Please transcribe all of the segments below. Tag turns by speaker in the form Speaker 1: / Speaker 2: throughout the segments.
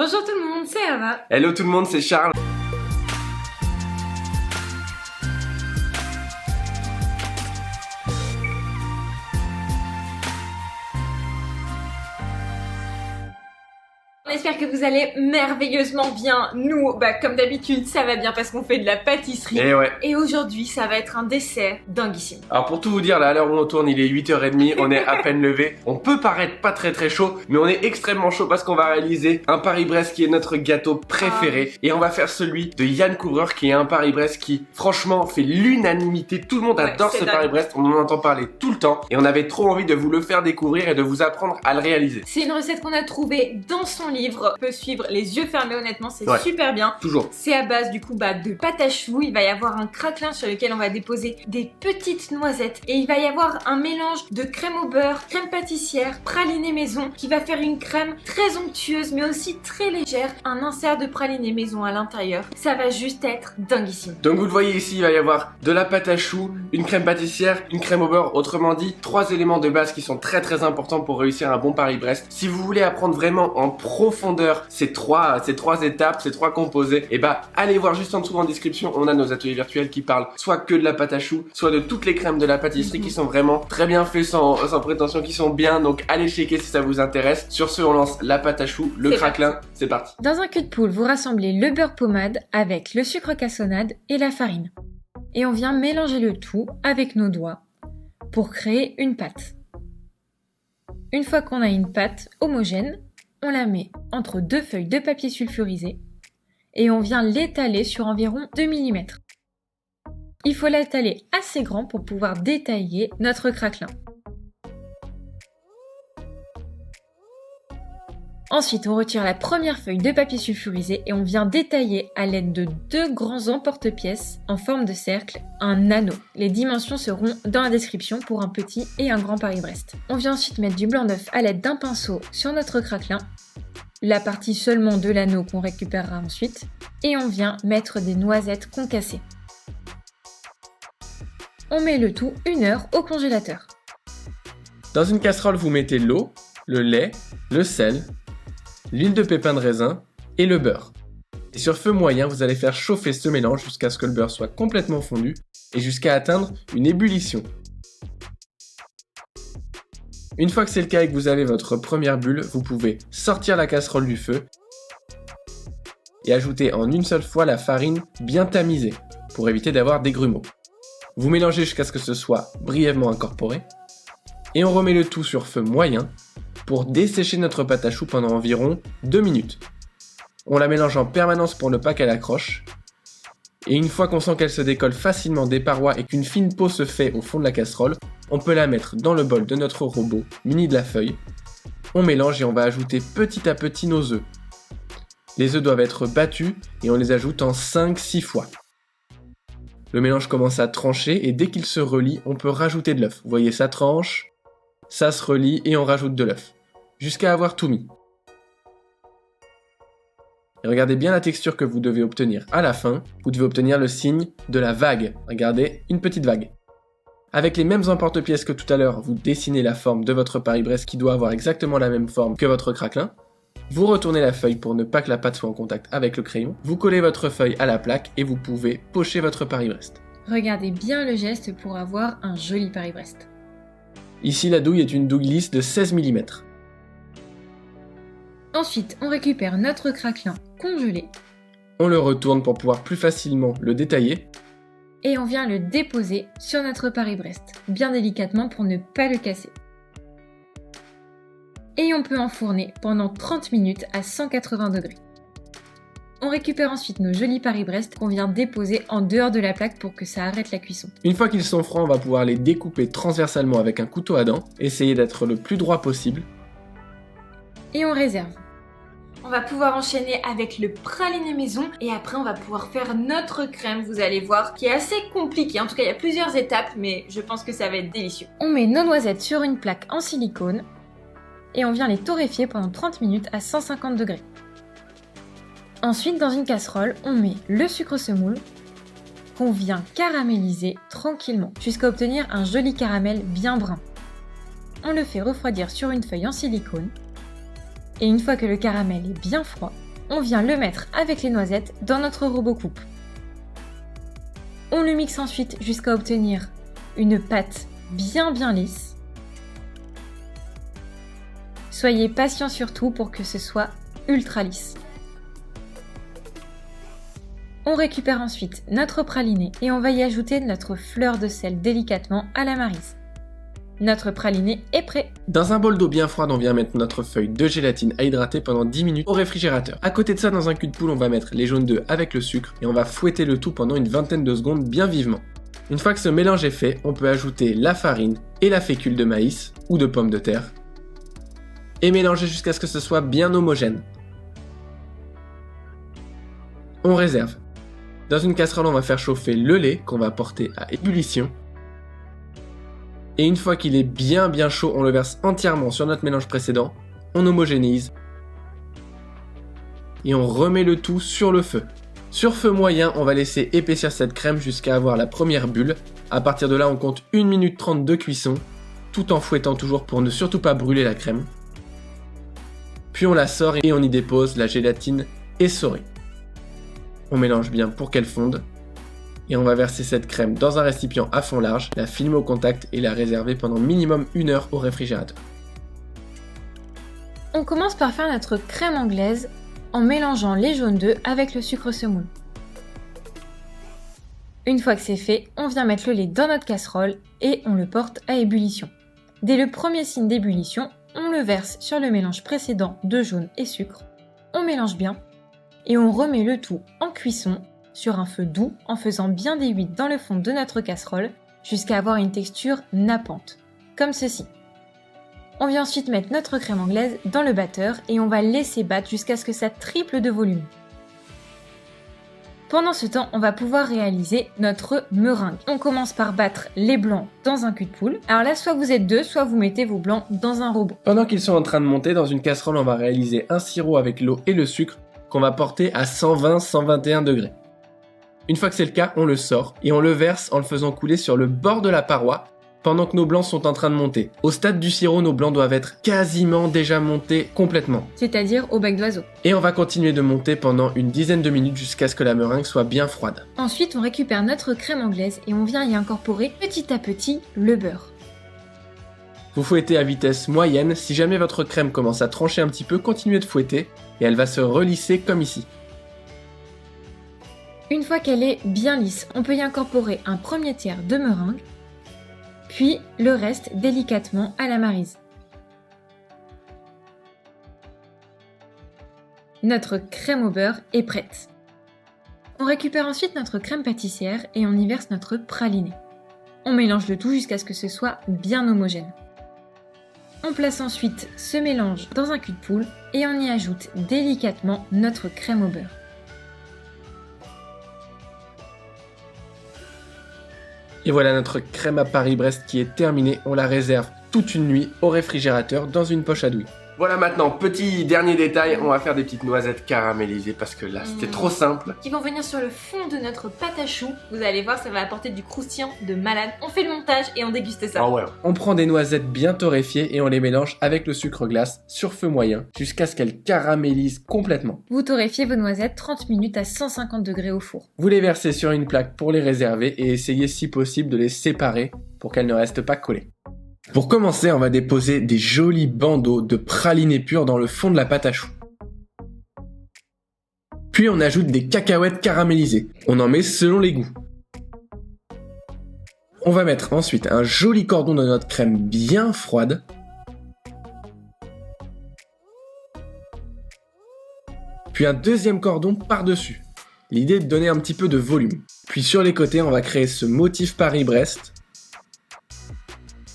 Speaker 1: Bonjour tout le monde, c'est Ava.
Speaker 2: Hello tout le monde, c'est Charles.
Speaker 1: On espère que vous allez merveilleusement bien. Nous, comme d'habitude, ça va bien parce qu'on fait de la pâtisserie.
Speaker 2: Et ouais.
Speaker 1: Et aujourd'hui, ça va être un dessert dinguissime.
Speaker 2: Alors pour tout vous dire, là à l'heure où on tourne, il est 8h30, on est à peine levé. On peut paraître pas très chaud, mais on est extrêmement chaud parce qu'on va réaliser un Paris-Brest qui est notre gâteau préféré. Et on va faire celui de Yann Couvreur qui est un Paris-Brest qui, franchement, fait l'unanimité. Tout le monde adore ce Paris-Brest, on en entend parler tout le temps. Et on avait trop envie de vous le faire découvrir et de vous apprendre à le réaliser.
Speaker 1: C'est une recette qu'on a trouvée dans son livre. On peut suivre les yeux fermés, honnêtement, c'est super bien.
Speaker 2: Toujours.
Speaker 1: C'est à base du coup de pâte à choux. Il va y avoir un craquelin sur lequel on va déposer des petites noisettes. Et il va y avoir un mélange de crème au beurre, crème pâtissière, praliné maison qui va faire une crème très onctueuse mais aussi très légère. Un insert de praliné maison à l'intérieur. Ça va juste être dinguissime.
Speaker 2: Donc vous le voyez ici, il va y avoir de la pâte à choux, une crème pâtissière, une crème au beurre. Autrement dit, 3 éléments de base qui sont très importants pour réussir un bon Paris-Brest. Si vous voulez apprendre vraiment en profondeur ces trois étapes, ces 3 composés, et allez voir juste en dessous en description, on a nos ateliers virtuels qui parlent soit que de la pâte à choux, soit de toutes les crèmes de la pâtisserie qui sont vraiment très bien faits sans prétention, qui sont bien, donc allez checker si ça vous intéresse. Sur ce, on lance la pâte à choux, le craquelin, c'est parti.
Speaker 1: Dans un cul de poule, vous rassemblez le beurre pommade avec le sucre cassonade et la farine. Et on vient mélanger le tout avec nos doigts pour créer une pâte. Une fois qu'on a une pâte homogène, on la met entre 2 feuilles de papier sulfurisé et on vient l'étaler sur environ 2 mm. Il faut l'étaler assez grand pour pouvoir détailler notre craquelin. Ensuite, on retire la première feuille de papier sulfurisé et on vient détailler à l'aide de 2 grands emporte-pièces en forme de cercle un anneau. Les dimensions seront dans la description pour un petit et un grand Paris-Brest. On vient ensuite mettre du blanc d'œuf à l'aide d'un pinceau sur notre craquelin, la partie seulement de l'anneau qu'on récupérera ensuite, et on vient mettre des noisettes concassées. On met le tout 1 heure au congélateur.
Speaker 2: Dans une casserole, vous mettez l'eau, le lait, le sel, l'huile de pépins de raisin et le beurre. Et sur feu moyen, vous allez faire chauffer ce mélange jusqu'à ce que le beurre soit complètement fondu et jusqu'à atteindre une ébullition. Une fois que c'est le cas et que vous avez votre première bulle, vous pouvez sortir la casserole du feu et ajouter en une seule fois la farine bien tamisée pour éviter d'avoir des grumeaux. Vous mélangez jusqu'à ce que ce soit brièvement incorporé et on remet le tout sur feu moyen pour dessécher notre pâte à choux pendant environ 2 minutes. On la mélange en permanence pour ne pas qu'elle accroche. Et une fois qu'on sent qu'elle se décolle facilement des parois et qu'une fine peau se fait au fond de la casserole, on peut la mettre dans le bol de notre robot muni de la feuille. On mélange et on va ajouter petit à petit nos œufs. Les œufs doivent être battus et on les ajoute en 5-6 fois. Le mélange commence à trancher et dès qu'il se relie, on peut rajouter de l'œuf. Vous voyez, ça tranche, ça se relie et on rajoute de l'œuf, jusqu'à avoir tout mis. Et regardez bien la texture que vous devez obtenir à la fin. Vous devez obtenir le signe de la vague. Regardez, une petite vague. Avec les mêmes emporte-pièces que tout à l'heure, vous dessinez la forme de votre Paris-Brest qui doit avoir exactement la même forme que votre craquelin. Vous retournez la feuille pour ne pas que la pâte soit en contact avec le crayon. Vous collez votre feuille à la plaque et vous pouvez pocher votre Paris-Brest.
Speaker 1: Regardez bien le geste pour avoir un joli Paris-Brest.
Speaker 2: Ici, la douille est une douille lisse de 16 mm.
Speaker 1: Ensuite, on récupère notre craquelin congelé.
Speaker 2: On le retourne pour pouvoir plus facilement le détailler.
Speaker 1: Et on vient le déposer sur notre Paris-Brest, bien délicatement pour ne pas le casser. Et on peut enfourner pendant 30 minutes à 180 degrés. On récupère ensuite nos jolis Paris-Brest qu'on vient déposer en dehors de la plaque pour que ça arrête la cuisson.
Speaker 2: Une fois qu'ils sont francs, on va pouvoir les découper transversalement avec un couteau à dents. Essayez d'être le plus droit possible.
Speaker 1: Et on réserve. On va pouvoir enchaîner avec le praliné maison et après on va pouvoir faire notre crème, vous allez voir, qui est assez compliquée. En tout cas, il y a plusieurs étapes, mais je pense que ça va être délicieux. On met nos noisettes sur une plaque en silicone et on vient les torréfier pendant 30 minutes à 150 degrés. Ensuite, dans une casserole, on met le sucre semoule qu'on vient caraméliser tranquillement jusqu'à obtenir un joli caramel bien brun. On le fait refroidir sur une feuille en silicone et une fois que le caramel est bien froid, on vient le mettre avec les noisettes dans notre robot coupe. On le mixe ensuite jusqu'à obtenir une pâte bien lisse. Soyez patient surtout pour que ce soit ultra lisse. On récupère ensuite notre praliné et on va y ajouter notre fleur de sel délicatement à la maryse. Notre praliné est prêt.
Speaker 2: Dans un bol d'eau bien froide, on vient mettre notre feuille de gélatine à hydrater pendant 10 minutes au réfrigérateur. À côté de ça, dans un cul de poule, on va mettre les jaunes d'œufs avec le sucre et on va fouetter le tout pendant une vingtaine de secondes bien vivement. Une fois que ce mélange est fait, on peut ajouter la farine et la fécule de maïs ou de pommes de terre et mélanger jusqu'à ce que ce soit bien homogène. On réserve. Dans une casserole, on va faire chauffer le lait qu'on va porter à ébullition. Et une fois qu'il est bien chaud, on le verse entièrement sur notre mélange précédent, on homogénéise et on remet le tout sur le feu. Sur feu moyen, on va laisser épaissir cette crème jusqu'à avoir la première bulle. À partir de là, on compte 1 minute 30 de cuisson, tout en fouettant toujours pour ne surtout pas brûler la crème. Puis on la sort et on y dépose la gélatine essorée. On mélange bien pour qu'elle fonde. Et on va verser cette crème dans un récipient à fond large, la filmer au contact et la réserver pendant minimum 1 heure au réfrigérateur.
Speaker 1: On commence par faire notre crème anglaise en mélangeant les jaunes d'œufs avec le sucre semoule. Une fois que c'est fait, on vient mettre le lait dans notre casserole et on le porte à ébullition. Dès le premier signe d'ébullition, on le verse sur le mélange précédent de jaune et sucre. On mélange bien et on remet le tout en cuisson sur un feu doux en faisant bien des huiles dans le fond de notre casserole jusqu'à avoir une texture nappante, comme ceci. On vient ensuite mettre notre crème anglaise dans le batteur et on va laisser battre jusqu'à ce que ça triple de volume. Pendant ce temps, on va pouvoir réaliser notre meringue. On commence par battre les blancs dans un cul de poule. Alors là, soit vous êtes deux, soit vous mettez vos blancs dans un robot.
Speaker 2: Pendant qu'ils sont en train de monter, dans une casserole, on va réaliser un sirop avec l'eau et le sucre qu'on va porter à 120-121 degrés. Une fois que c'est le cas, on le sort et on le verse en le faisant couler sur le bord de la paroi pendant que nos blancs sont en train de monter. Au stade du sirop, nos blancs doivent être quasiment déjà montés complètement.
Speaker 1: C'est-à-dire au bec d'oiseau.
Speaker 2: Et on va continuer de monter pendant une dizaine de minutes jusqu'à ce que la meringue soit bien froide.
Speaker 1: Ensuite, on récupère notre crème anglaise et on vient y incorporer petit à petit le beurre.
Speaker 2: Vous fouettez à vitesse moyenne. Si jamais votre crème commence à trancher un petit peu, continuez de fouetter et elle va se relisser comme ici.
Speaker 1: Une fois qu'elle est bien lisse, on peut y incorporer un premier tiers de meringue, puis le reste délicatement à la maryse. Notre crème au beurre est prête. On récupère ensuite notre crème pâtissière et on y verse notre praliné. On mélange le tout jusqu'à ce que ce soit bien homogène. On place ensuite ce mélange dans un cul de poule et on y ajoute délicatement notre crème au beurre.
Speaker 2: Et voilà notre crème à Paris-Brest qui est terminée. On la réserve toute une nuit au réfrigérateur dans une poche à douille. Voilà maintenant, petit dernier détail, on va faire des petites noisettes caramélisées parce que là c'était trop simple.
Speaker 1: Qui vont venir sur le fond de notre pâte à choux. Vous allez voir, ça va apporter du croustillant de malade. On fait le montage et on déguste ça.
Speaker 2: Ah ouais. On prend des noisettes bien torréfiées et on les mélange avec le sucre glace sur feu moyen jusqu'à ce qu'elles caramélisent complètement.
Speaker 1: Vous torréfiez vos noisettes 30 minutes à 150 degrés au four.
Speaker 2: Vous les versez sur une plaque pour les réserver et essayez si possible de les séparer pour qu'elles ne restent pas collées. Pour commencer, on va déposer des jolis bandeaux de praliné pur dans le fond de la pâte à choux. Puis on ajoute des cacahuètes caramélisées. On en met selon les goûts. On va mettre ensuite un joli cordon de notre crème bien froide. Puis un deuxième cordon par-dessus. L'idée est de donner un petit peu de volume. Puis sur les côtés, on va créer ce motif Paris-Brest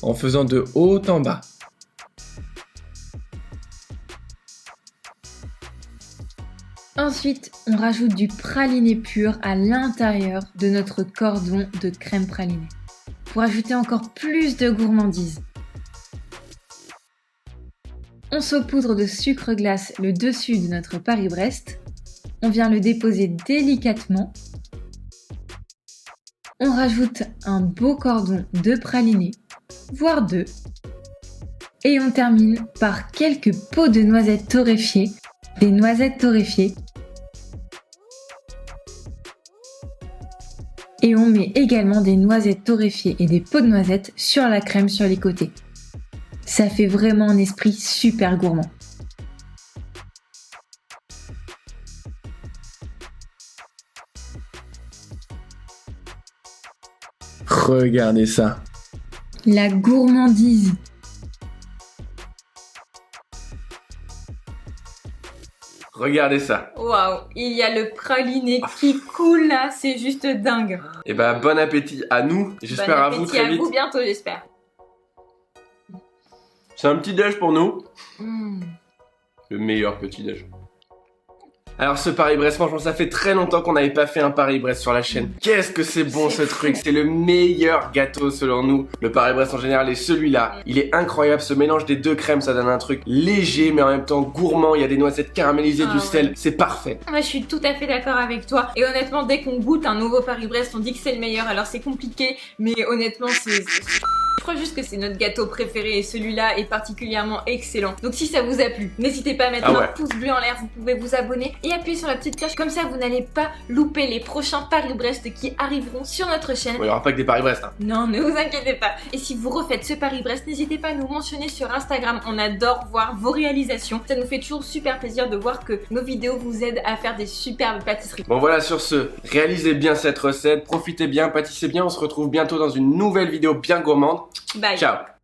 Speaker 2: en faisant de haut en bas.
Speaker 1: Ensuite, on rajoute du praliné pur à l'intérieur de notre cordon de crème pralinée pour ajouter encore plus de gourmandise. On saupoudre de sucre glace le dessus de notre Paris-Brest. On vient le déposer délicatement. On rajoute un beau cordon de praliné, voire deux. Et on termine par quelques pots de noisettes torréfiées des noisettes torréfiées et on met également des noisettes torréfiées et des pots de noisettes sur la crème sur les côtés. Ça fait vraiment un esprit super gourmand.
Speaker 2: Regardez ça.
Speaker 1: La gourmandise.
Speaker 2: Regardez ça.
Speaker 1: Waouh, il y a le praliné qui coule là, c'est juste dingue.
Speaker 2: Et bah bon appétit à nous. J'espère à vous très vite.
Speaker 1: Bon appétit à vous bientôt, j'espère.
Speaker 2: C'est un petit déj pour nous. Le meilleur petit déj. Alors ce Paris-Brest, franchement ça fait très longtemps qu'on n'avait pas fait un Paris-Brest sur la chaîne. Qu'est-ce que c'est bon ce truc, c'est le meilleur gâteau selon nous. Le Paris-Brest en général et celui-là, il est incroyable, ce mélange des deux crèmes ça donne un truc léger mais en même temps gourmand, il y a des noisettes caramélisées, du sel, c'est parfait.
Speaker 1: Moi je suis tout à fait d'accord avec toi et honnêtement dès qu'on goûte un nouveau Paris-Brest on dit que c'est le meilleur, alors c'est compliqué mais honnêtement c'est... Je crois juste que c'est notre gâteau préféré et celui-là est particulièrement excellent. Donc si ça vous a plu, n'hésitez pas à mettre un pouce bleu en l'air, vous pouvez vous abonner et appuyer sur la petite cloche, comme ça vous n'allez pas louper les prochains Paris-Brest qui arriveront sur notre chaîne.
Speaker 2: Il n'y aura pas que des Paris-Brest. Hein.
Speaker 1: Non, ne vous inquiétez pas. Et si vous refaites ce Paris-Brest, n'hésitez pas à nous mentionner sur Instagram, on adore voir vos réalisations. Ça nous fait toujours super plaisir de voir que nos vidéos vous aident à faire des superbes pâtisseries.
Speaker 2: Bon voilà, sur ce, réalisez bien cette recette, profitez bien, pâtissez bien, on se retrouve bientôt dans une nouvelle vidéo bien gourmande.
Speaker 1: Bye.
Speaker 2: Ciao.